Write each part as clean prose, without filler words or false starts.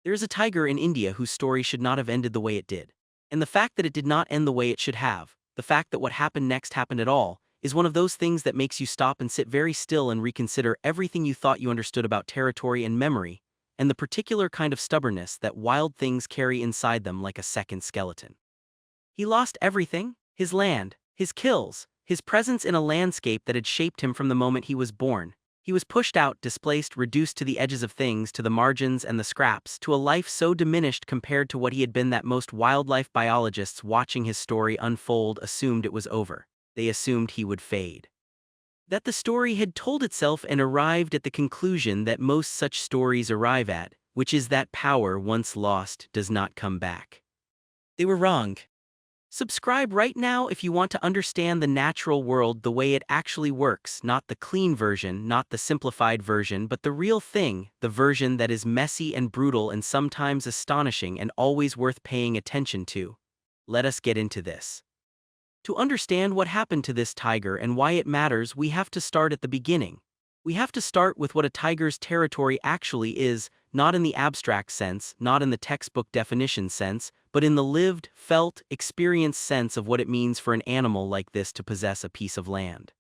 There is a tiger in India whose story should not have ended the way it did. And the fact that it did not end the way it should have, the fact that what happened next happened at all, is one of those things that makes you stop and sit very still and reconsider everything you thought you understood about territory and memory, and the particular kind of stubbornness that wild things carry inside them like a second skeleton. He lost everything: his land, his kills, his presence in a landscape that had shaped him from the moment he was born. He was pushed out, displaced, reduced to the edges of things, to the margins and the scraps, to a life so diminished compared to what he had been that most wildlife biologists watching his story unfold assumed it was over. They assumed he would fade. That the story had told itself and arrived at the conclusion that most such stories arrive at, which is that power once lost does not come back. They were wrong. Subscribe right now if you want to understand the natural world the way it actually works, not the clean version, not the simplified version, but the real thing, the version that is messy and brutal and sometimes astonishing and always worth paying attention to. Let us get into this. To understand what happened to this tiger and why it matters, we have to start at the beginning. We have to start with what a tiger's territory actually is, not in the abstract sense, not in the textbook definition sense, but in the lived, felt, experienced sense of what it means for an animal like this to possess a piece of land.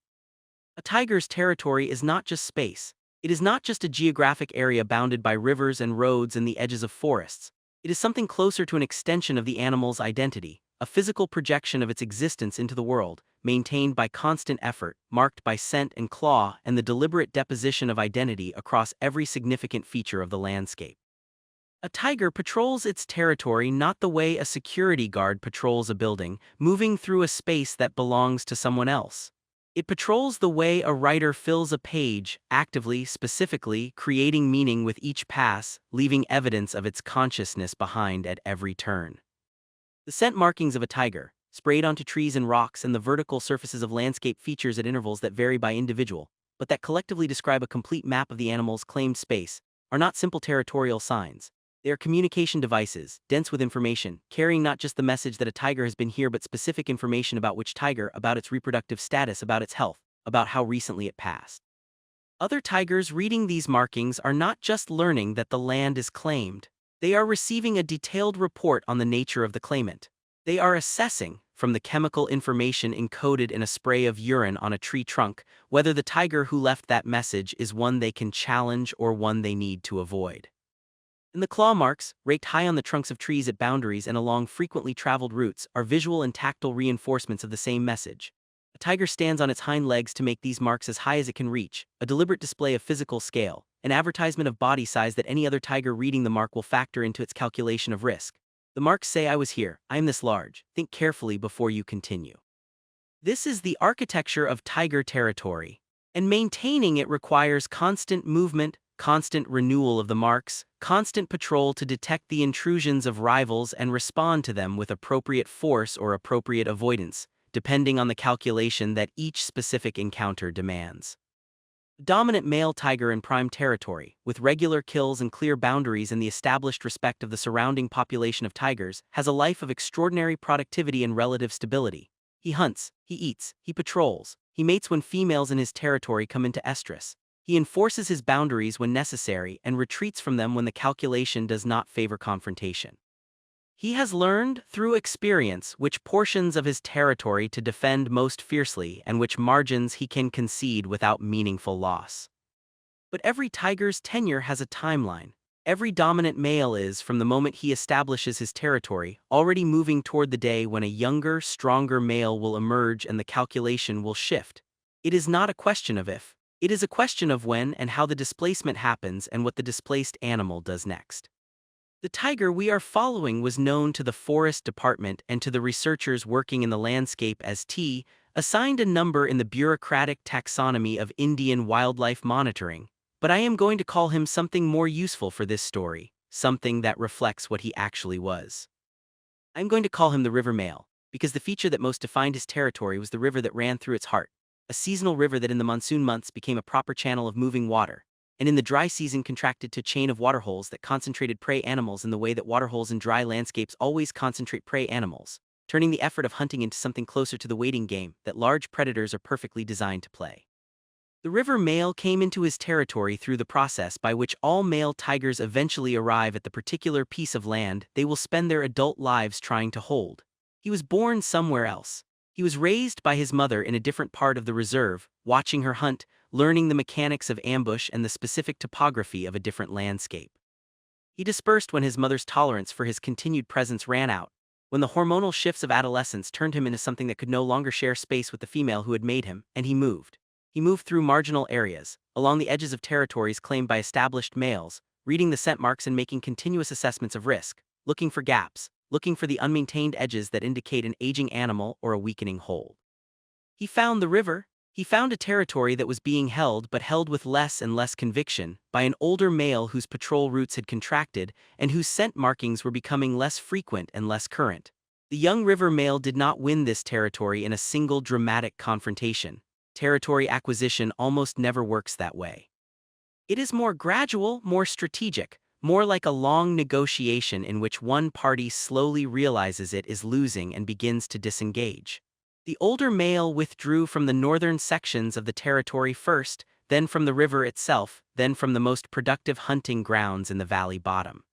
A tiger's territory is not just space. It is not just a geographic area bounded by rivers and roads and the edges of forests. It is something closer to an extension of the animal's identity, a physical projection of its existence into the world, maintained by constant effort, marked by scent and claw and the deliberate deposition of identity across every significant feature of the landscape. A tiger patrols its territory not the way a security guard patrols a building, moving through a space that belongs to someone else. It patrols the way a writer fills a page, actively, specifically, creating meaning with each pass, leaving evidence of its consciousness behind at every turn. The scent markings of a tiger, sprayed onto trees and rocks and the vertical surfaces of landscape features at intervals that vary by individual, but that collectively describe a complete map of the animal's claimed space, are not simple territorial signs. They are communication devices, dense with information, carrying not just the message that a tiger has been here but specific information about which tiger, about its reproductive status, about its health, about how recently it passed. Other tigers reading these markings are not just learning that the land is claimed. They are receiving a detailed report on the nature of the claimant. They are assessing, from the chemical information encoded in a spray of urine on a tree trunk, whether the tiger who left that message is one they can challenge or one they need to avoid. And the claw marks, raked high on the trunks of trees at boundaries and along frequently traveled routes, are visual and tactile reinforcements of the same message. A tiger stands on its hind legs to make these marks as high as it can reach, a deliberate display of physical scale, an advertisement of body size that any other tiger reading the mark will factor into its calculation of risk. The marks say, "I was here, I am this large, think carefully before you continue." This is the architecture of tiger territory, and maintaining it requires constant movement, constant renewal of the marks, constant patrol to detect the intrusions of rivals and respond to them with appropriate force or appropriate avoidance, depending on the calculation that each specific encounter demands. Dominant male tiger in prime territory, with regular kills and clear boundaries and the established respect of the surrounding population of tigers, has a life of extraordinary productivity and relative stability. He hunts, he eats, he patrols, he mates when females in his territory come into estrus. He enforces his boundaries when necessary and retreats from them when the calculation does not favor confrontation. He has learned, through experience, which portions of his territory to defend most fiercely and which margins he can concede without meaningful loss. But every tiger's tenure has a timeline. Every dominant male is, from the moment he establishes his territory, already moving toward the day when a younger, stronger male will emerge and the calculation will shift. It is not a question of if. It is a question of when and how the displacement happens and what the displaced animal does next. The tiger we are following was known to the Forest Department and to the researchers working in the landscape as T, assigned a number in the bureaucratic taxonomy of Indian wildlife monitoring, but I am going to call him something more useful for this story, something that reflects what he actually was. I'm going to call him the river male, because the feature that most defined his territory was the river that ran through its heart, a seasonal river that in the monsoon months became a proper channel of moving water, and in the dry season contracted to a chain of waterholes that concentrated prey animals in the way that waterholes in dry landscapes always concentrate prey animals, turning the effort of hunting into something closer to the waiting game that large predators are perfectly designed to play. The river male came into his territory through the process by which all male tigers eventually arrive at the particular piece of land they will spend their adult lives trying to hold. He was born somewhere else. He was raised by his mother in a different part of the reserve, watching her hunt, learning the mechanics of ambush and the specific topography of a different landscape. He dispersed when his mother's tolerance for his continued presence ran out, when the hormonal shifts of adolescence turned him into something that could no longer share space with the female who had made him, and he moved. He moved through marginal areas, along the edges of territories claimed by established males, reading the scent marks and making continuous assessments of risk, looking for gaps, looking for the unmaintained edges that indicate an aging animal or a weakening hold. He found the river. He found a territory that was being held, but held with less and less conviction, by an older male whose patrol routes had contracted and whose scent markings were becoming less frequent and less current. The young river male did not win this territory in a single dramatic confrontation. Territory acquisition almost never works that way. It is more gradual, more strategic, more like a long negotiation in which one party slowly realizes it is losing and begins to disengage. The older male withdrew from the northern sections of the territory first, then from the river itself, then from the most productive hunting grounds in the valley bottom.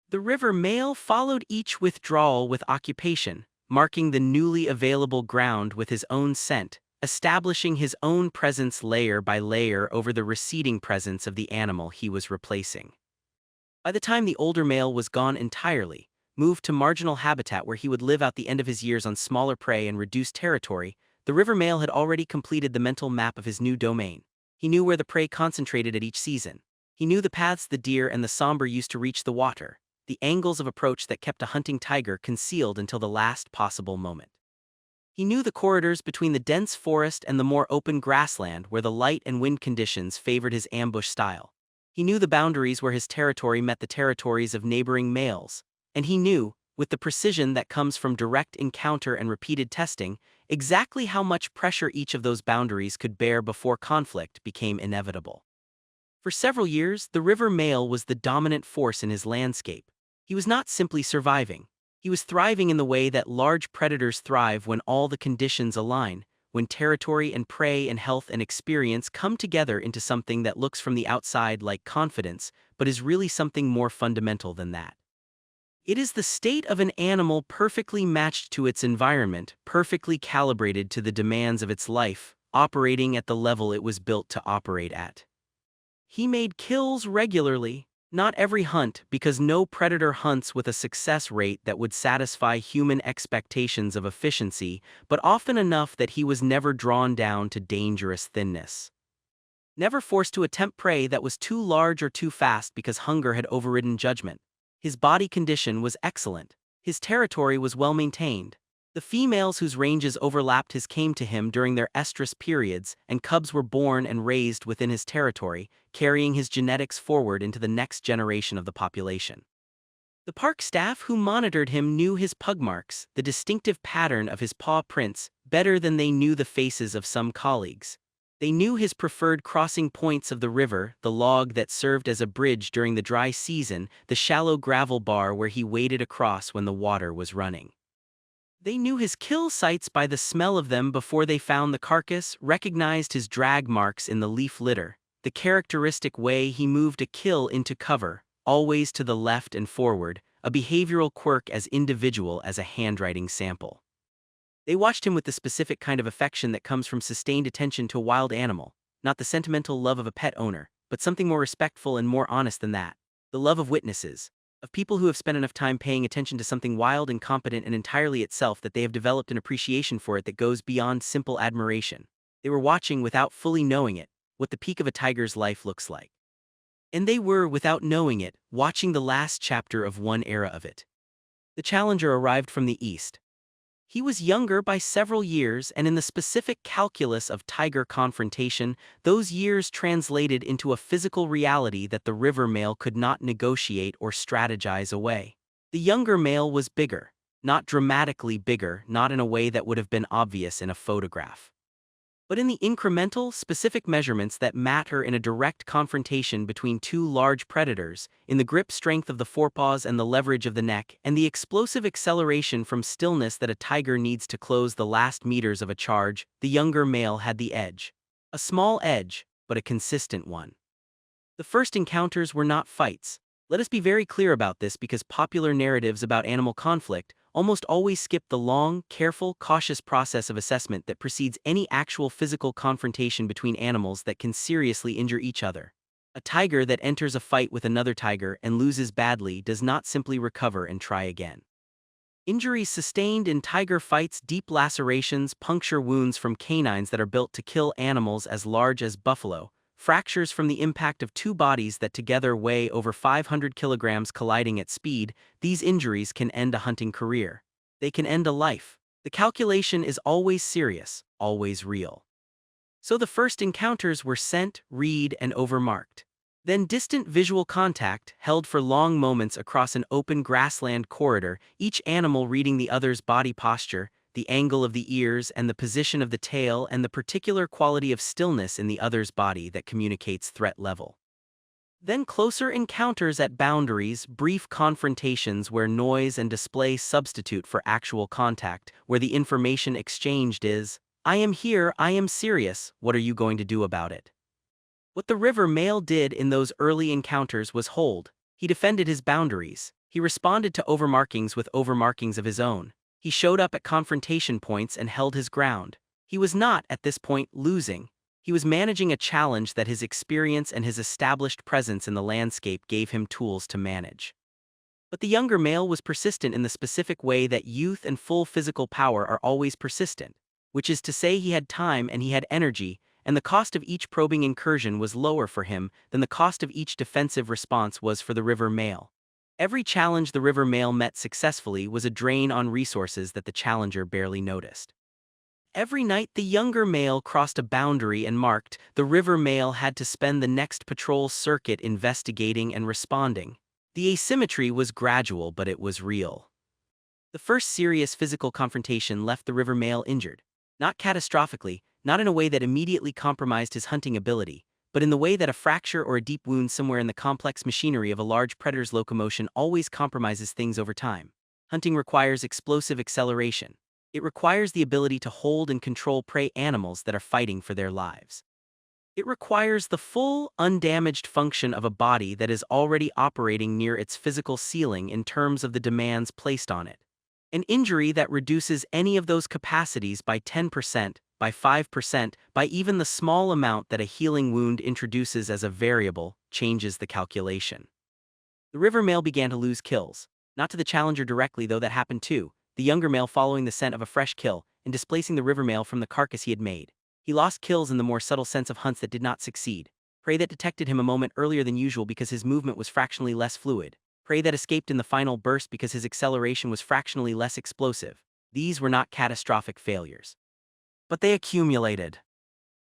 The river male followed each withdrawal with occupation, marking the newly available ground with his own scent, establishing his own presence layer by layer over the receding presence of the animal he was replacing. By the time the older male was gone entirely, moved to marginal habitat where he would live out the end of his years on smaller prey and reduced territory, the river male had already completed the mental map of his new domain. He knew where the prey concentrated at each season. He knew the paths the deer and the somber used to reach the water, the angles of approach that kept a hunting tiger concealed until the last possible moment. He knew the corridors between the dense forest and the more open grassland where the light and wind conditions favored his ambush style. He knew the boundaries where his territory met the territories of neighboring males. And he knew, with the precision that comes from direct encounter and repeated testing, exactly how much pressure each of those boundaries could bear before conflict became inevitable. For several years, the river male was the dominant force in his landscape. He was not simply surviving. He was thriving in the way that large predators thrive when all the conditions align, when territory and prey and health and experience come together into something that looks from the outside like confidence, but is really something more fundamental than that. It is the state of an animal perfectly matched to its environment, perfectly calibrated to the demands of its life, operating at the level it was built to operate at. He made kills regularly, not every hunt, because no predator hunts with a success rate that would satisfy human expectations of efficiency, but often enough that he was never drawn down to dangerous thinness. Never forced to attempt prey that was too large or too fast because hunger had overridden judgment. His body condition was excellent. His territory was well maintained. The females whose ranges overlapped his came to him during their estrus periods, and cubs were born and raised within his territory, carrying his genetics forward into the next generation of the population. The park staff who monitored him knew his pug marks, the distinctive pattern of his paw prints, better than they knew the faces of some colleagues. They knew his preferred crossing points of the river, the log that served as a bridge during the dry season, the shallow gravel bar where he waded across when the water was running. They knew his kill sites by the smell of them before they found the carcass, recognized his drag marks in the leaf litter, the characteristic way he moved a kill into cover, always to the left and forward, a behavioral quirk as individual as a handwriting sample. They watched him with the specific kind of affection that comes from sustained attention to a wild animal, not the sentimental love of a pet owner, but something more respectful and more honest than that. The love of witnesses, of people who have spent enough time paying attention to something wild and competent and entirely itself that they have developed an appreciation for it that goes beyond simple admiration. They were watching without fully knowing it, what the peak of a tiger's life looks like. And they were, without knowing it, watching the last chapter of one era of it. The challenger arrived from the east. He was younger by several years, and in the specific calculus of tiger confrontation, those years translated into a physical reality that the river male could not negotiate or strategize away. The younger male was bigger, not dramatically bigger, not in a way that would have been obvious in a photograph, but in the incremental, specific measurements that matter in a direct confrontation between two large predators, in the grip strength of the forepaws and the leverage of the neck, and the explosive acceleration from stillness that a tiger needs to close the last meters of a charge, the younger male had the edge. A small edge, but a consistent one. The first encounters were not fights. Let us be very clear about this because popular narratives about animal conflict almost always skip the long, careful, cautious process of assessment that precedes any actual physical confrontation between animals that can seriously injure each other. A tiger that enters a fight with another tiger and loses badly does not simply recover and try again. Injuries sustained in tiger fights, deep lacerations, puncture wounds from canines that are built to kill animals as large as buffalo, fractures from the impact of two bodies that together weigh over 500 kilograms colliding at speed, these injuries can end a hunting career. They can end a life. The calculation is always serious, always real. So the first encounters were scent, read, and overmarked. Then distant visual contact, held for long moments across an open grassland corridor, each animal reading the other's body posture, the angle of the ears and the position of the tail and the particular quality of stillness in the other's body that communicates threat level. Then closer encounters at boundaries, brief confrontations where noise and display substitute for actual contact, where the information exchanged is, "I am here, I am serious, what are you going to do about it?" What the river male did in those early encounters was hold. He defended his boundaries. He responded to overmarkings with overmarkings of his own. He showed up at confrontation points and held his ground. He was not, at this point, losing. He was managing a challenge that his experience and his established presence in the landscape gave him tools to manage. But the younger male was persistent in the specific way that youth and full physical power are always persistent, which is to say he had time and he had energy, and the cost of each probing incursion was lower for him than the cost of each defensive response was for the river male. Every challenge the river male met successfully was a drain on resources that the challenger barely noticed. Every night the younger male crossed a boundary and marked, the river male had to spend the next patrol circuit investigating and responding. The asymmetry was gradual, but it was real. The first serious physical confrontation left the river male injured. Not catastrophically, not in a way that immediately compromised his hunting ability, but in the way that a fracture or a deep wound somewhere in the complex machinery of a large predator's locomotion always compromises things over time. Hunting requires explosive acceleration. It requires the ability to hold and control prey animals that are fighting for their lives. It requires the full, undamaged function of a body that is already operating near its physical ceiling in terms of the demands placed on it. An injury that reduces any of those capacities by 10%, by 5%, by even the small amount that a healing wound introduces as a variable, changes the calculation. The river male began to lose kills. Not to the challenger directly, though that happened too, the younger male following the scent of a fresh kill and displacing the river male from the carcass he had made. He lost kills in the more subtle sense of hunts that did not succeed. Prey that detected him a moment earlier than usual because his movement was fractionally less fluid. Prey that escaped in the final burst because his acceleration was fractionally less explosive. These were not catastrophic failures. But they accumulated.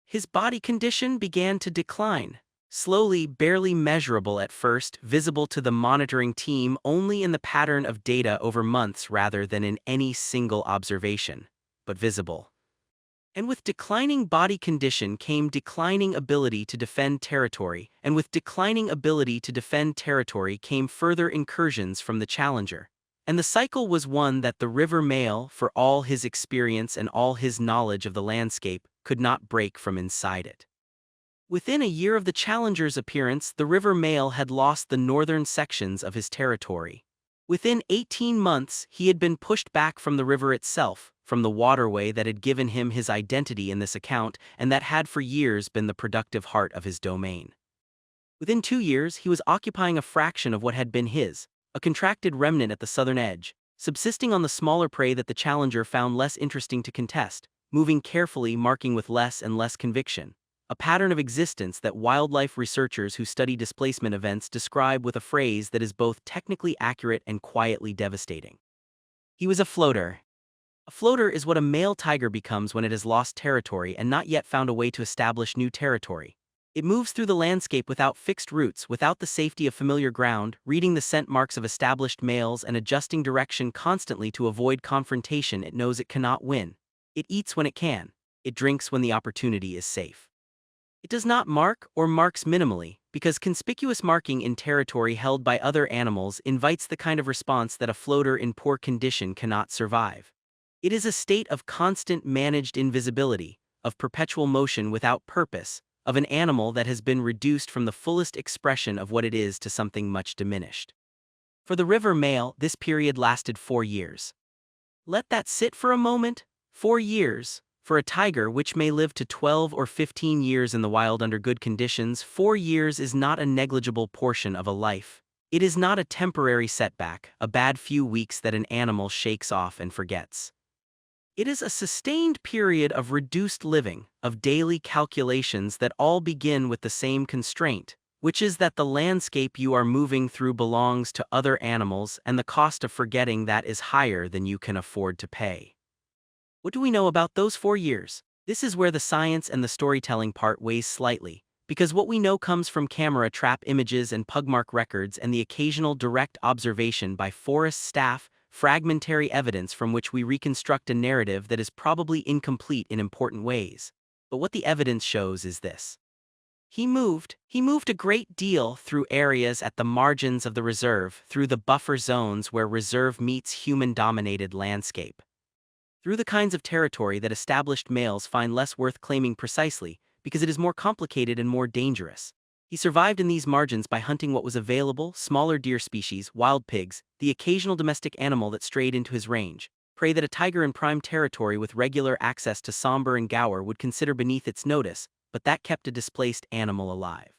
His body condition began to decline. Slowly, barely measurable at first, visible to the monitoring team only in the pattern of data over months rather than in any single observation, but visible. And with declining body condition came declining ability to defend territory, and with declining ability to defend territory came further incursions from the challenger. And the cycle was one that the river male, for all his experience and all his knowledge of the landscape, could not break from inside it. Within a year of the challenger's appearance, the river male had lost the northern sections of his territory. Within 18 months, he had been pushed back from the river itself, from the waterway that had given him his identity in this account and that had for years been the productive heart of his domain. Within 2 years, he was occupying a fraction of what had been his, a contracted remnant at the southern edge, subsisting on the smaller prey that the challenger found less interesting to contest, moving carefully, marking with less and less conviction. A pattern of existence that wildlife researchers who study displacement events describe with a phrase that is both technically accurate and quietly devastating. He was a floater. A floater is what a male tiger becomes when it has lost territory and not yet found a way to establish new territory. It moves through the landscape without fixed routes, without the safety of familiar ground, reading the scent marks of established males and adjusting direction constantly to avoid confrontation it knows it cannot win. It eats when it can. It drinks when the opportunity is safe. It does not mark or marks minimally, because conspicuous marking in territory held by other animals invites the kind of response that a floater in poor condition cannot survive. It is a state of constant managed invisibility, of perpetual motion without purpose, of an animal that has been reduced from the fullest expression of what it is to something much diminished. For the river male, this period lasted 4 years. Let that sit for a moment. 4 years. For a tiger, which may live to 12 or 15 years in the wild under good conditions, 4 years is not a negligible portion of a life. It is not a temporary setback, a bad few weeks that an animal shakes off and forgets. It is a sustained period of reduced living, of daily calculations that all begin with the same constraint, which is that the landscape you are moving through belongs to other animals and the cost of forgetting that is higher than you can afford to pay. What do we know about those 4 years? This is where the science and the storytelling part weighs slightly, because what we know comes from camera trap images and pugmark records and the occasional direct observation by forest staff, fragmentary evidence from which we reconstruct a narrative that is probably incomplete in important ways. But what the evidence shows is this. He moved a great deal through areas at the margins of the reserve, through the buffer zones where reserve meets human-dominated landscape. Through the kinds of territory that established males find less worth claiming precisely because it is more complicated and more dangerous. He survived in these margins by hunting what was available, smaller deer species, wild pigs, the occasional domestic animal that strayed into his range, prey that a tiger in prime territory with regular access to Somber and Gower would consider beneath its notice, but that kept a displaced animal alive.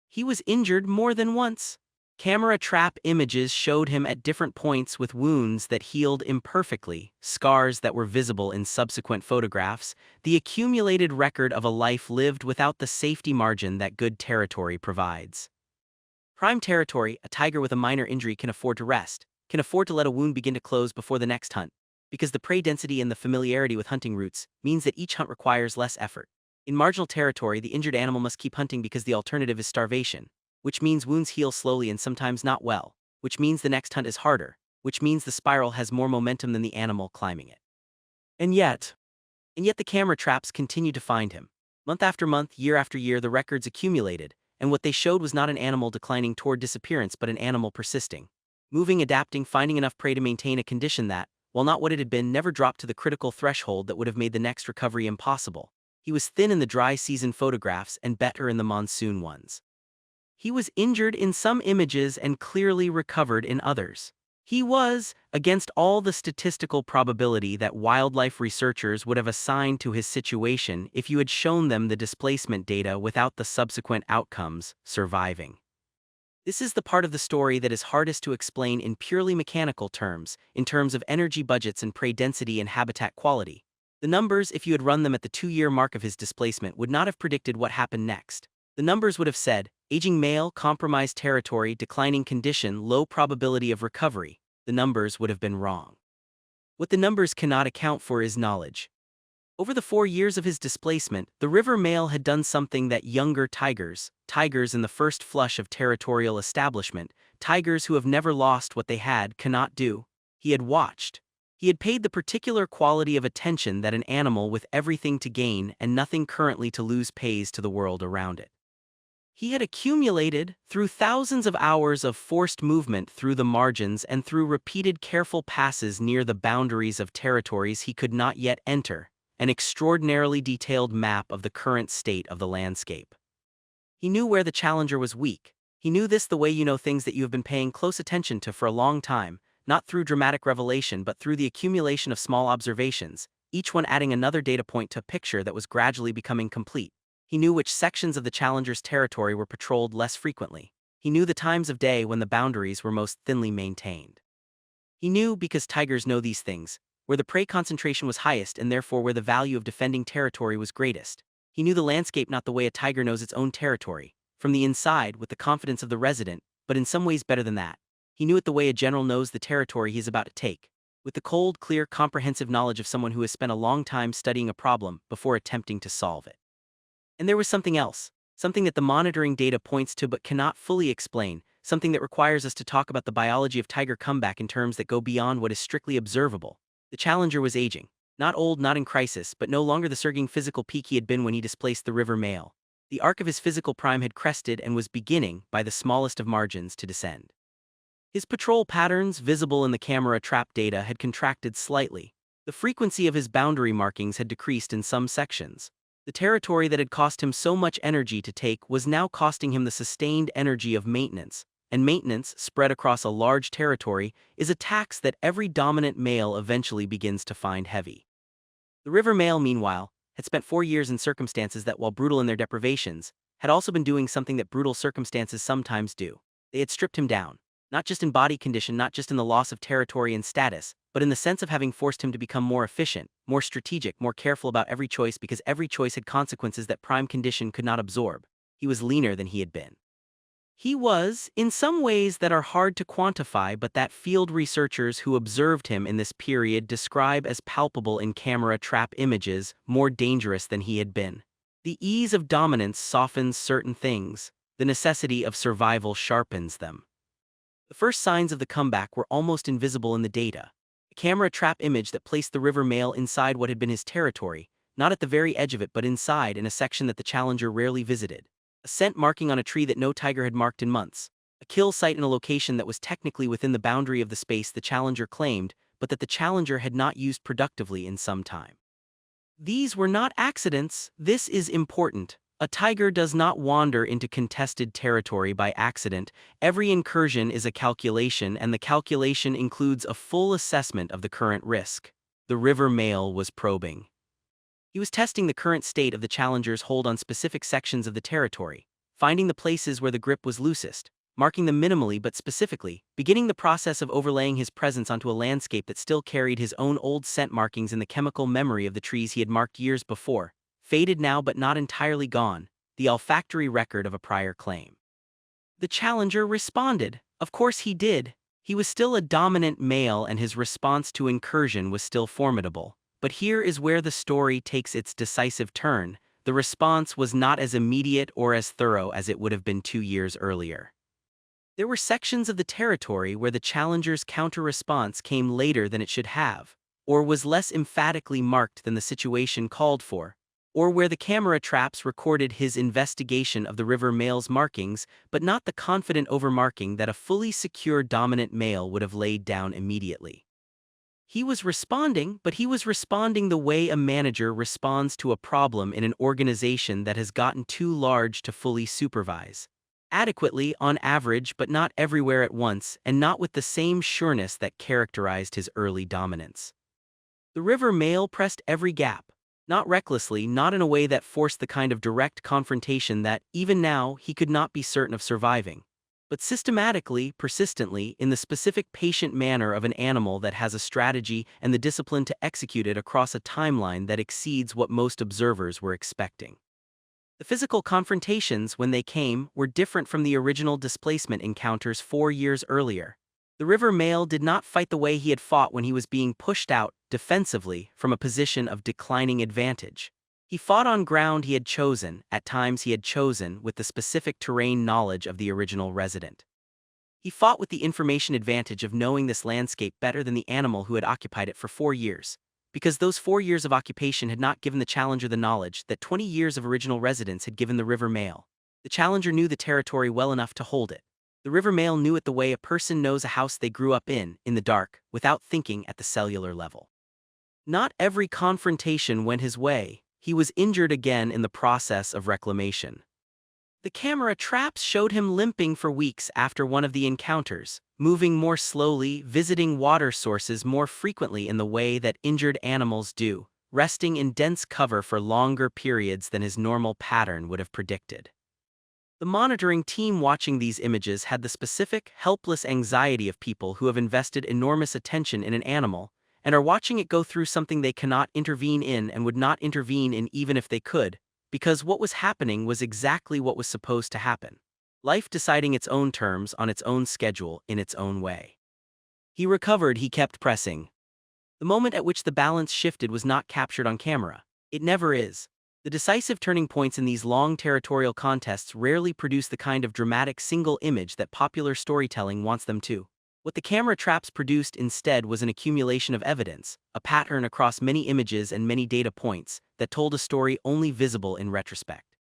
He was injured more than once. Camera trap images showed him at different points with wounds that healed imperfectly, scars that were visible in subsequent photographs, the accumulated record of a life lived without the safety margin that good territory provides. Prime territory, a tiger with a minor injury can afford to rest, can afford to let a wound begin to close before the next hunt, because the prey density and the familiarity with hunting routes means that each hunt requires less effort. In marginal territory, the injured animal must keep hunting because the alternative is starvation, which means wounds heal slowly and sometimes not well, which means the next hunt is harder, which means the spiral has more momentum than the animal climbing it. And yet the camera traps continued to find him. Month after month, year after year, the records accumulated, and what they showed was not an animal declining toward disappearance but an animal persisting. Moving, adapting, finding enough prey to maintain a condition that, while not what it had been, never dropped to the critical threshold that would have made the next recovery impossible. He was thin in the dry season photographs and better in the monsoon ones. He was injured in some images and clearly recovered in others. He was, against all the statistical probability that wildlife researchers would have assigned to his situation if you had shown them the displacement data without the subsequent outcomes, surviving. This is the part of the story that is hardest to explain in purely mechanical terms, in terms of energy budgets and prey density and habitat quality. The numbers, if you had run them at the 2-year mark of his displacement, would not have predicted what happened next. The numbers would have said, aging male, compromised territory, declining condition, low probability of recovery. The numbers would have been wrong. What the numbers cannot account for is knowledge. Over the 4 years of his displacement, the river male had done something that younger tigers in the first flush of territorial establishment, tigers who have never lost what they had, cannot do. He had watched. He had paid the particular quality of attention that an animal with everything to gain and nothing currently to lose pays to the world around it. He had accumulated, through thousands of hours of forced movement through the margins and through repeated careful passes near the boundaries of territories he could not yet enter, an extraordinarily detailed map of the current state of the landscape. He knew where the challenger was weak. He knew this the way you know things that you have been paying close attention to for a long time, not through dramatic revelation but through the accumulation of small observations, each one adding another data point to a picture that was gradually becoming complete. He knew which sections of the challenger's territory were patrolled less frequently. He knew the times of day when the boundaries were most thinly maintained. He knew, because tigers know these things, where the prey concentration was highest and therefore where the value of defending territory was greatest. He knew the landscape not the way a tiger knows its own territory, from the inside with the confidence of the resident, but in some ways better than that. He knew it the way a general knows the territory he is about to take, with the cold, clear, comprehensive knowledge of someone who has spent a long time studying a problem before attempting to solve it. And there was something else, something that the monitoring data points to but cannot fully explain, something that requires us to talk about the biology of tiger comeback in terms that go beyond what is strictly observable. The challenger was aging. Not old, not in crisis, but no longer the surging physical peak he had been when he displaced the river male. The arc of his physical prime had crested and was beginning, by the smallest of margins, to descend. His patrol patterns, visible in the camera trap data, had contracted slightly. The frequency of his boundary markings had decreased in some sections. The territory that had cost him so much energy to take was now costing him the sustained energy of maintenance, and maintenance, spread across a large territory, is a tax that every dominant male eventually begins to find heavy. The river male, meanwhile, had spent 4 years in circumstances that, while brutal in their deprivations, had also been doing something that brutal circumstances sometimes do. They had stripped him down, not just in body condition, not just in the loss of territory and status, but in the sense of having forced him to become more efficient, more strategic, more careful about every choice, because every choice had consequences that prime condition could not absorb. He was leaner than he had been. He was, in some ways that are hard to quantify, but that field researchers who observed him in this period describe as palpable in camera trap images, more dangerous than he had been. The ease of dominance softens certain things. The necessity of survival sharpens them. The first signs of the comeback were almost invisible in the data. A camera trap image that placed the river male inside what had been his territory, not at the very edge of it but inside in a section that the challenger rarely visited. A scent marking on a tree that no tiger had marked in months. A kill site in a location that was technically within the boundary of the space the challenger claimed, but that the challenger had not used productively in some time. These were not accidents. This is important. A tiger does not wander into contested territory by accident. Every incursion is a calculation, and the calculation includes a full assessment of the current risk. The river male was probing. He was testing the current state of the challenger's hold on specific sections of the territory, finding the places where the grip was loosest, marking them minimally but specifically, beginning the process of overlaying his presence onto a landscape that still carried his own old scent markings in the chemical memory of the trees he had marked years before, faded now but not entirely gone, the olfactory record of a prior claim. The challenger responded. Of course he did. He was still a dominant male and his response to incursion was still formidable. But here is where the story takes its decisive turn. The response was not as immediate or as thorough as it would have been 2 years earlier. There were sections of the territory where the challenger's counter-response came later than it should have, or was less emphatically marked than the situation called for, or where the camera traps recorded his investigation of the river male's markings, but not the confident overmarking that a fully secure dominant male would have laid down immediately. He was responding, but he was responding the way a manager responds to a problem in an organization that has gotten too large to fully supervise. Adequately, on average, but not everywhere at once, and not with the same sureness that characterized his early dominance. The river male pressed every gap. Not recklessly, not in a way that forced the kind of direct confrontation that, even now, he could not be certain of surviving, but systematically, persistently, in the specific patient manner of an animal that has a strategy and the discipline to execute it across a timeline that exceeds what most observers were expecting. The physical confrontations, when they came, were different from the original displacement encounters 4 years earlier. The river male did not fight the way he had fought when he was being pushed out, defensively, from a position of declining advantage. He fought on ground he had chosen, at times he had chosen, with the specific terrain knowledge of the original resident. He fought with the information advantage of knowing this landscape better than the animal who had occupied it for 4 years, because those 4 years of occupation had not given the challenger the knowledge that 20 years of original residence had given the river male. The challenger knew the territory well enough to hold it. The river male knew it the way a person knows a house they grew up in the dark, without thinking at the cellular level. Not every confrontation went his way. He was injured again in the process of reclamation. The camera traps showed him limping for weeks after one of the encounters, moving more slowly, visiting water sources more frequently in the way that injured animals do, resting in dense cover for longer periods than his normal pattern would have predicted. The monitoring team watching these images had the specific, helpless anxiety of people who have invested enormous attention in an animal, and are watching it go through something they cannot intervene in and would not intervene in even if they could, because what was happening was exactly what was supposed to happen. Life deciding its own terms on its own schedule in its own way. He recovered, he kept pressing. The moment at which the balance shifted was not captured on camera. It never is. The decisive turning points in these long territorial contests rarely produce the kind of dramatic single image that popular storytelling wants them to. What the camera traps produced instead was an accumulation of evidence, a pattern across many images and many data points, that told a story only visible in retrospect.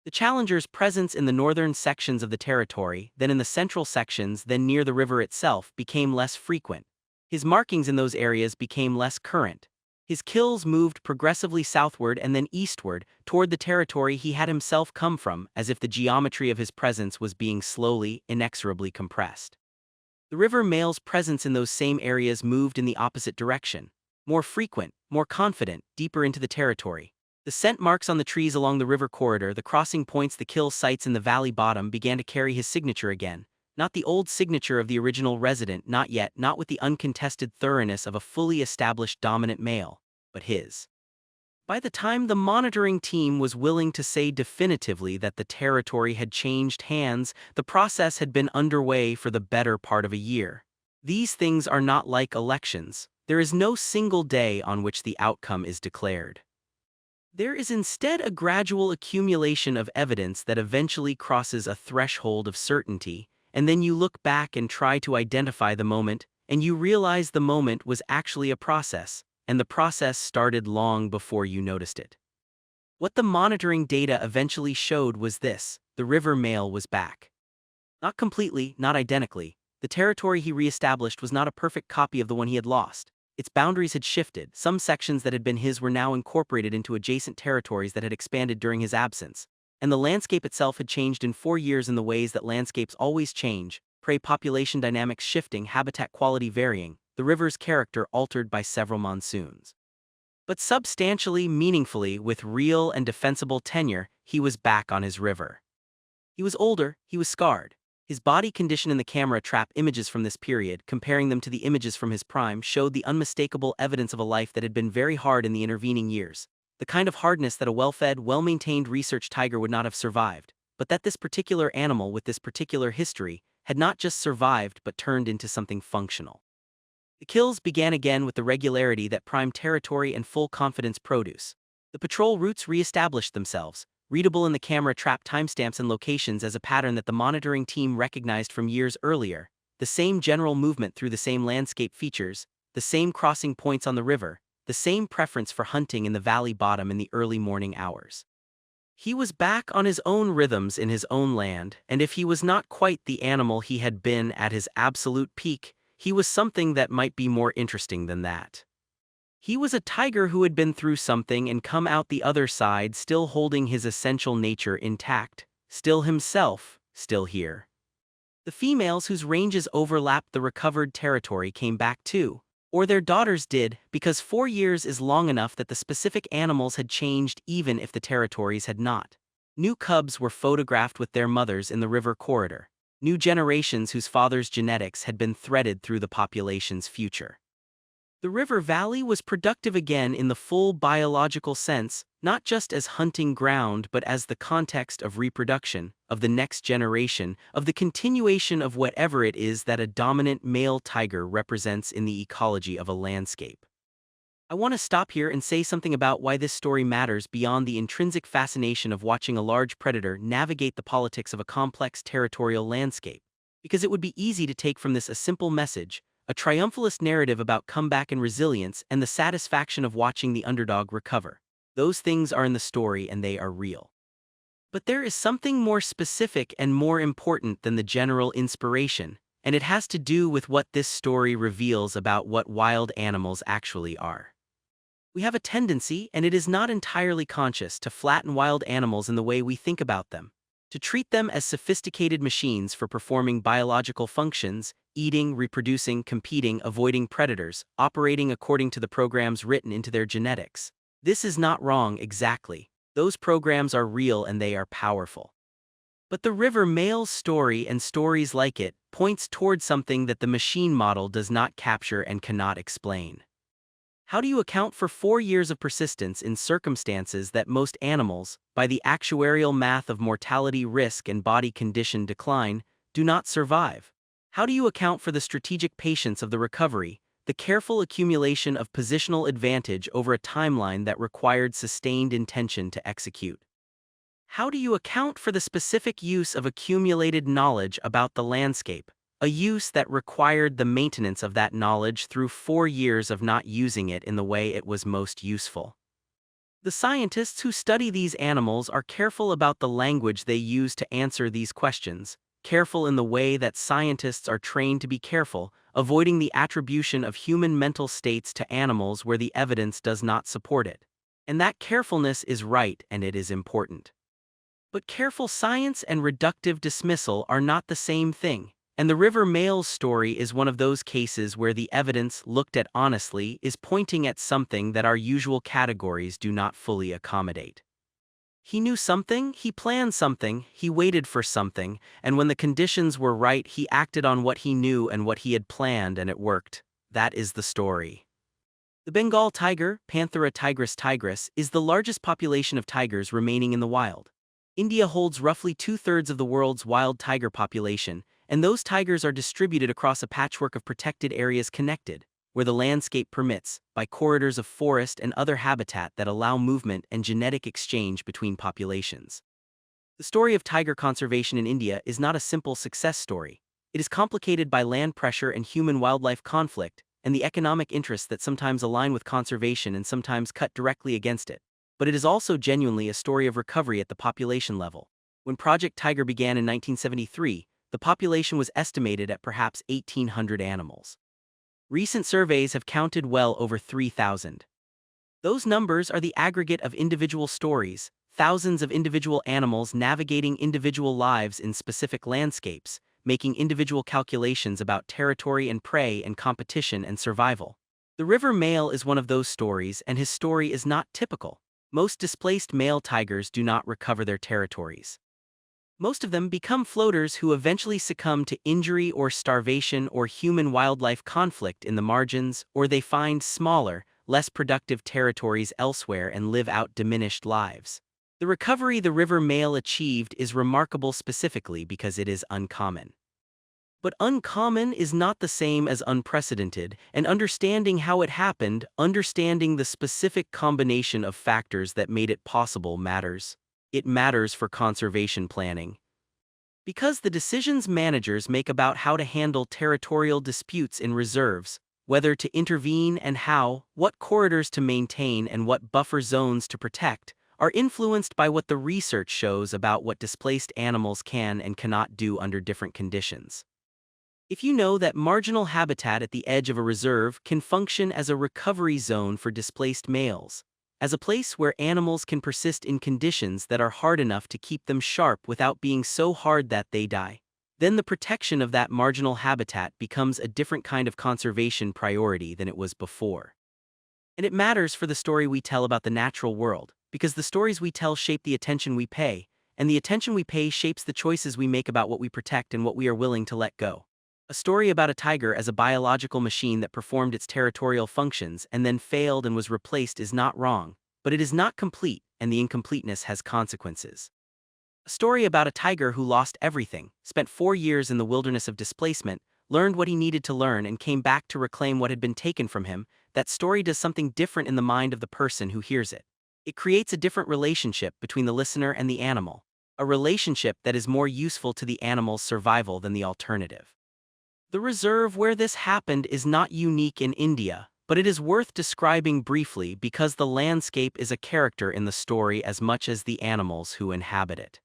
The challenger's presence in the northern sections of the territory, then in the central sections, then near the river itself, became less frequent. His markings in those areas became less current. His kills moved progressively southward and then eastward, toward the territory he had himself come from, as if the geometry of his presence was being slowly, inexorably compressed. The river male's presence in those same areas moved in the opposite direction. More frequent, more confident, deeper into the territory. The scent marks on the trees along the river corridor, the crossing points, the kill sites in the valley bottom began to carry his signature again. Not the old signature of the original resident, not yet, not with the uncontested thoroughness of a fully established dominant male, but his. By the time the monitoring team was willing to say definitively that the territory had changed hands, the process had been underway for the better part of a year. These things are not like elections. There is no single day on which the outcome is declared. There is instead a gradual accumulation of evidence that eventually crosses a threshold of certainty, and then you look back and try to identify the moment, and you realize the moment was actually a process, and the process started long before you noticed it. What the monitoring data eventually showed was this: the river male was back. Not completely, not identically. The territory he reestablished was not a perfect copy of the one he had lost. Its boundaries had shifted. Some sections that had been his were now incorporated into adjacent territories that had expanded during his absence. And the landscape itself had changed in 4 years in the ways that landscapes always change: prey population dynamics shifting, habitat quality varying, the river's character altered by several monsoons. But substantially, meaningfully, with real and defensible tenure, he was back on his river. He was older, he was scarred. His body condition in the camera trap images from this period, comparing them to the images from his prime, showed the unmistakable evidence of a life that had been very hard in the intervening years. The kind of hardness that a well-fed, well-maintained research tiger would not have survived, but that this particular animal with this particular history had not just survived but turned into something functional. The kills began again with the regularity that prime territory and full confidence produce. The patrol routes re-established themselves, readable in the camera trap timestamps and locations as a pattern that the monitoring team recognized from years earlier, the same general movement through the same landscape features, the same crossing points on the river, the same preference for hunting in the valley bottom in the early morning hours. He was back on his own rhythms in his own land, and if he was not quite the animal he had been at his absolute peak, he was something that might be more interesting than that. He was a tiger who had been through something and come out the other side still holding his essential nature intact, still himself, still here. The females whose ranges overlapped the recovered territory came back too, or their daughters did, because 4 years is long enough that the specific animals had changed even if the territories had not. New cubs were photographed with their mothers in the river corridor. New generations whose fathers' genetics had been threaded through the population's future. The river valley was productive again in the full biological sense, not just as hunting ground but as the context of reproduction, of the next generation, of the continuation of whatever it is that a dominant male tiger represents in the ecology of a landscape. I want to stop here and say something about why this story matters beyond the intrinsic fascination of watching a large predator navigate the politics of a complex territorial landscape. Because it would be easy to take from this a simple message: a triumphalist narrative about comeback and resilience and the satisfaction of watching the underdog recover. Those things are in the story and they are real. But there is something more specific and more important than the general inspiration, and it has to do with what this story reveals about what wild animals actually are. We have a tendency, and it is not entirely conscious, to flatten wild animals in the way we think about them, to treat them as sophisticated machines for performing biological functions, eating, reproducing, competing, avoiding predators, operating according to the programs written into their genetics. This is not wrong exactly. Those programs are real and they are powerful. But the river male's story and stories like it points toward something that the machine model does not capture and cannot explain. How do you account for 4 years of persistence in circumstances that most animals, by the actuarial math of mortality risk and body condition decline, do not survive? How do you account for the strategic patience of the recovery, the careful accumulation of positional advantage over a timeline that required sustained intention to execute? How do you account for the specific use of accumulated knowledge about the landscape, a use that required the maintenance of that knowledge through 4 years of not using it in the way it was most useful? The scientists who study these animals are careful about the language they use to answer these questions. careful in the way that scientists are trained to be careful, avoiding the attribution of human mental states to animals where the evidence does not support it. And that carefulness is right and it is important. But careful science and reductive dismissal are not the same thing, and the River Mail's story is one of those cases where the evidence, looked at honestly, is pointing at something that our usual categories do not fully accommodate. He knew something, he planned something, he waited for something, and when the conditions were right, he acted on what he knew and what he had planned, and it worked. That is the story. The Bengal tiger, Panthera tigris, is the largest population of tigers remaining in the wild. India holds roughly 2/3 of the world's wild tiger population, and those tigers are distributed across a patchwork of protected areas connected, where the landscape permits, by corridors of forest and other habitat that allow movement and genetic exchange between populations. The story of tiger conservation in India is not a simple success story. It is complicated by land pressure and human-wildlife conflict, and the economic interests that sometimes align with conservation and sometimes cut directly against it. But it is also genuinely a story of recovery at the population level. When Project Tiger began in 1973, the population was estimated at perhaps 1,800 animals. Recent surveys have counted well over 3,000. Those numbers are the aggregate of individual stories, thousands of individual animals navigating individual lives in specific landscapes, making individual calculations about territory and prey and competition and survival. The River Mail is one of those stories, and his story is not typical. Most displaced male tigers do not recover their territories. Most of them become floaters who eventually succumb to injury or starvation or human-wildlife conflict in the margins, or they find smaller, less productive territories elsewhere and live out diminished lives. The recovery the River Mail achieved is remarkable specifically because it is uncommon. But uncommon is not the same as unprecedented, and understanding how it happened, understanding the specific combination of factors that made it possible matters. It matters for conservation planning. Because the decisions managers make about how to handle territorial disputes in reserves, whether to intervene and how, what corridors to maintain and what buffer zones to protect, are influenced by what the research shows about what displaced animals can and cannot do under different conditions. If you know that marginal habitat at the edge of a reserve can function as a recovery zone for displaced males, as a place where animals can persist in conditions that are hard enough to keep them sharp without being so hard that they die, then the protection of that marginal habitat becomes a different kind of conservation priority than it was before. And it matters for the story we tell about the natural world, because the stories we tell shape the attention we pay, and the attention we pay shapes the choices we make about what we protect and what we are willing to let go. A story about a tiger as a biological machine that performed its territorial functions and then failed and was replaced is not wrong, but it is not complete, and the incompleteness has consequences. A story about a tiger who lost everything, spent 4 years in the wilderness of displacement, learned what he needed to learn and came back to reclaim what had been taken from him. That story does something different in the mind of the person who hears it. It creates a different relationship between the listener and the animal, a relationship that is more useful to the animal's survival than the alternative. The reserve where this happened is not unique in India, but it is worth describing briefly because the landscape is a character in the story as much as the animals who inhabit it.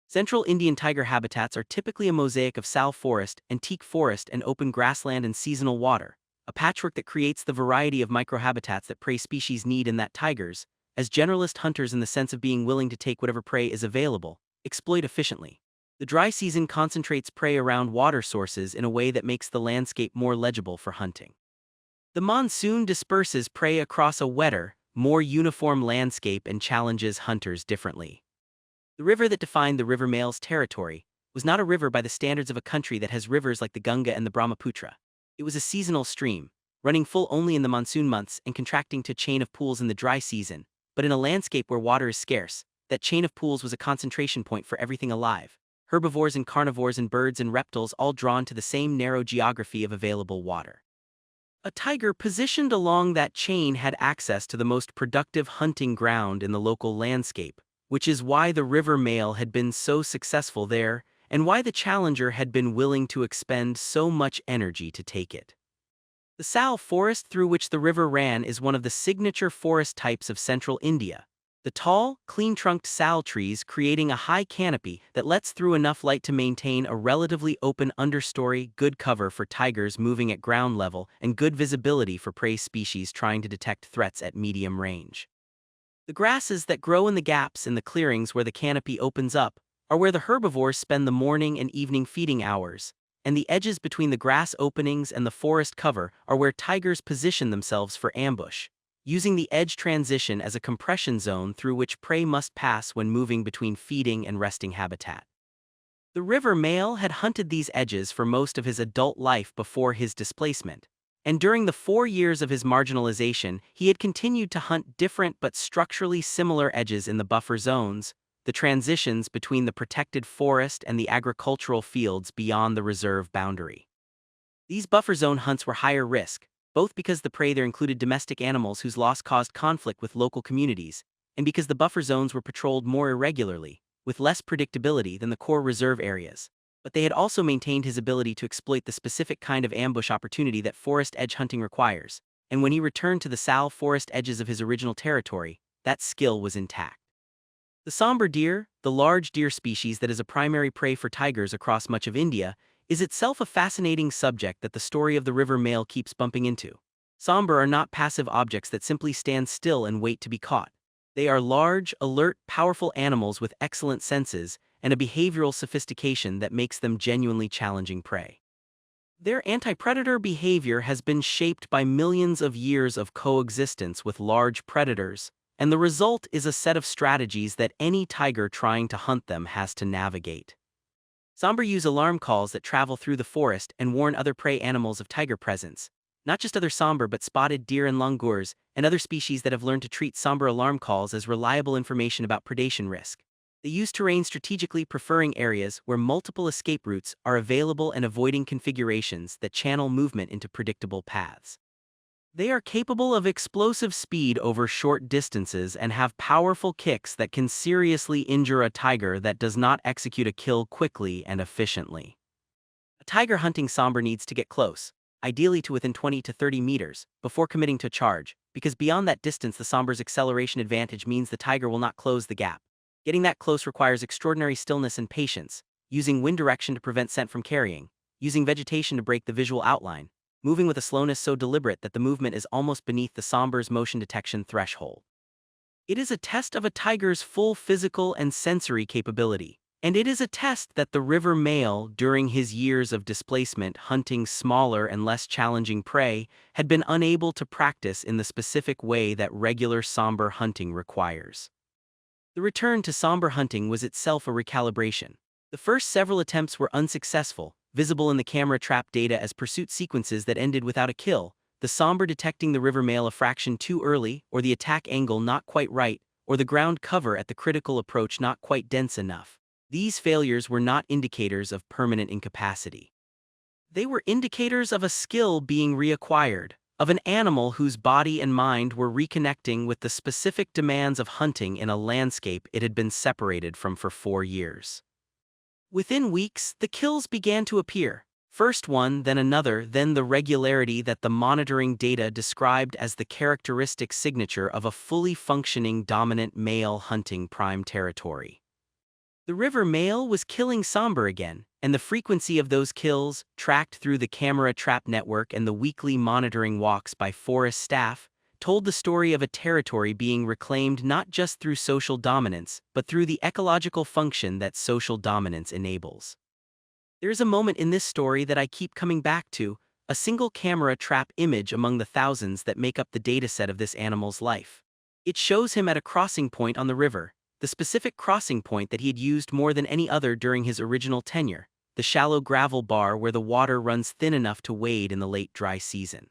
Central Indian tiger habitats are typically a mosaic of sal forest and teak forest and open grassland and seasonal water, a patchwork that creates the variety of microhabitats that prey species need and that tigers, as generalist hunters in the sense of being willing to take whatever prey is available, exploit efficiently. The dry season concentrates prey around water sources in a way that makes the landscape more legible for hunting. The monsoon disperses prey across a wetter, more uniform landscape and challenges hunters differently. The river that defined the River Mail's territory was not a river by the standards of a country that has rivers like the Ganga and the Brahmaputra. It was a seasonal stream, running full only in the monsoon months and contracting to a chain of pools in the dry season, but in a landscape where water is scarce, that chain of pools was a concentration point for everything alive. Herbivores and carnivores and birds and reptiles all drawn to the same narrow geography of available water. A tiger positioned along that chain had access to the most productive hunting ground in the local landscape, which is why the River Mail had been so successful there, and why the challenger had been willing to expend so much energy to take it. The sal forest through which the river ran is one of the signature forest types of central India, The tall, clean-trunked sal trees creating a high canopy that lets through enough light to maintain a relatively open understory, good cover for tigers moving at ground level, and good visibility for prey species trying to detect threats at medium range. The grasses that grow in the gaps in the clearings where the canopy opens up are where the herbivores spend the morning and evening feeding hours, and the edges between the grass openings and the forest cover are where tigers position themselves for ambush, using the edge transition as a compression zone through which prey must pass when moving between feeding and resting habitat. The river male had hunted these edges for most of his adult life before his displacement, and during the 4 years of his marginalization, he had continued to hunt different but structurally similar edges in the buffer zones, the transitions between the protected forest and the agricultural fields beyond the reserve boundary. These buffer zone hunts were higher risk, both because the prey there included domestic animals whose loss caused conflict with local communities, and because the buffer zones were patrolled more irregularly, with less predictability than the core reserve areas. But they had also maintained his ability to exploit the specific kind of ambush opportunity that forest edge hunting requires, and when he returned to the sal forest edges of his original territory, that skill was intact. The somber deer, the large deer species that is a primary prey for tigers across much of India, is itself a fascinating subject that the story of the river male keeps bumping into. Somber are not passive objects that simply stand still and wait to be caught. They are large, alert, powerful animals with excellent senses and a behavioral sophistication that makes them genuinely challenging prey. Their anti-predator behavior has been shaped by millions of years of coexistence with large predators, and the result is a set of strategies that any tiger trying to hunt them has to navigate. Somber use alarm calls that travel through the forest and warn other prey animals of tiger presence, not just other somber but spotted deer and langurs, and other species that have learned to treat somber alarm calls as reliable information about predation risk. They use terrain strategically, preferring areas where multiple escape routes are available and avoiding configurations that channel movement into predictable paths. They are capable of explosive speed over short distances and have powerful kicks that can seriously injure a tiger that does not execute a kill quickly and efficiently. A tiger hunting somber needs to get close, ideally to within 20 to 30 meters, before committing to a charge, because beyond that distance the somber's acceleration advantage means the tiger will not close the gap. Getting that close requires extraordinary stillness and patience, using wind direction to prevent scent from carrying, using vegetation to break the visual outline, moving with a slowness so deliberate that the movement is almost beneath the somber's motion detection threshold. It is a test of a tiger's full physical and sensory capability, and it is a test that the river male, during his years of displacement hunting smaller and less challenging prey, had been unable to practice in the specific way that regular somber hunting requires. The return to somber hunting was itself a recalibration. The first several attempts were unsuccessful, visible in the camera trap data as pursuit sequences that ended without a kill, the somber detecting the river male a fraction too early, or the attack angle not quite right, or the ground cover at the critical approach not quite dense enough. These failures were not indicators of permanent incapacity. They were indicators of a skill being reacquired, of an animal whose body and mind were reconnecting with the specific demands of hunting in a landscape it had been separated from for 4 years. Within weeks, the kills began to appear. First one, then another, then the regularity that the monitoring data described as the characteristic signature of a fully functioning dominant male hunting prime territory. The river male was killing somber again, and the frequency of those kills, tracked through the camera trap network and the weekly monitoring walks by forest staff, told the story of a territory being reclaimed not just through social dominance, but through the ecological function that social dominance enables. There is a moment in this story that I keep coming back to, a single camera trap image among the thousands that make up the dataset of this animal's life. It shows him at a crossing point on the river, the specific crossing point that he had used more than any other during his original tenure, the shallow gravel bar where the water runs thin enough to wade in the late dry season.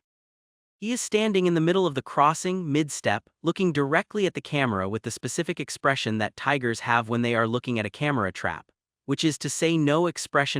He is standing in the middle of the crossing, mid-step, looking directly at the camera with the specific expression that tigers have when they are looking at a camera trap, which is to say no expression